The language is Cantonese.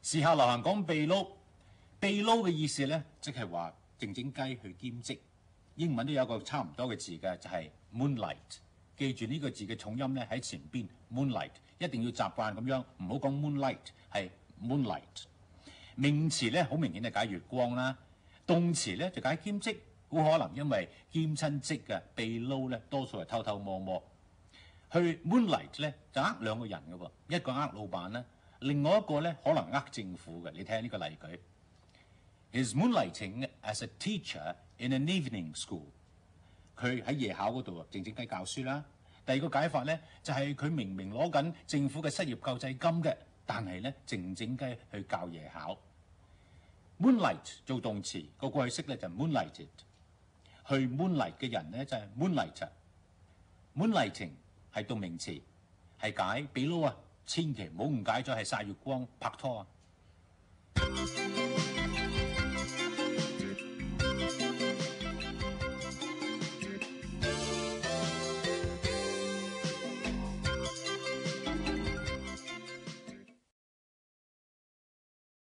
時下流行講秘撈，秘撈嘅意思咧，即係話靜靜雞去兼職。英文都有一個差唔多嘅字嘅，就係 moonlight。記住呢個字嘅重音咧喺前邊 moonlight， 一定要習慣咁樣，唔好講 moonlight， 係 moonlight。名詞咧好明顯係解月光啦，動詞咧就解兼職。好可能因為兼親職嘅秘撈咧，多數係偷偷摸摸。去 moonlight 咧就呃兩個人嘅喎，一個呃老闆啦。另外一個咧可能呃政府嘅，你睇下呢個例句。Is moonlighting as a teacher in an evening school。佢喺夜校嗰度靜靜雞教書啦。第二個解法咧就係佢明明攞緊政府嘅失業救濟金嘅，但係咧靜靜雞去教夜校。Moonlight 做動詞個過去式咧就 moonlighted。去 moonlight 嘅人咧就係 moonlighter。Moonlighting 係動名詞，係解秘撈啊！千祈唔好誤解咗係曬月光拍拖啊！